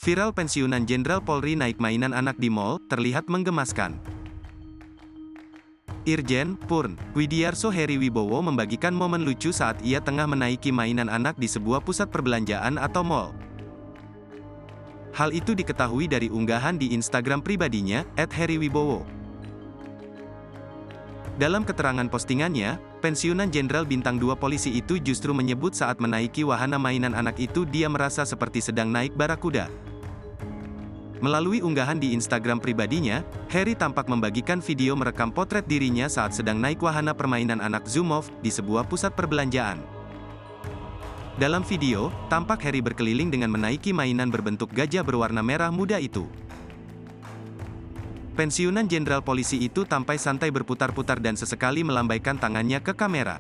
Viral pensiunan Jenderal Polri naik mainan anak di mal, terlihat menggemaskan. Irjen Purn Widiarso Heri Wibowo membagikan momen lucu saat ia tengah menaiki mainan anak di sebuah pusat perbelanjaan atau mal. Hal itu diketahui dari unggahan di Instagram pribadinya, @heriwibowo. Dalam keterangan postingannya, pensiunan Jenderal Bintang 2 polisi itu justru menyebut saat menaiki wahana mainan anak itu dia merasa seperti sedang naik barakuda. Melalui unggahan di Instagram pribadinya, Heri tampak membagikan video merekam potret dirinya saat sedang naik wahana permainan anak Zoomov di sebuah pusat perbelanjaan. Dalam video, tampak Heri berkeliling dengan menaiki mainan berbentuk gajah berwarna merah muda itu. Pensiunan Jenderal Polisi itu tampak santai berputar-putar dan sesekali melambaikan tangannya ke kamera.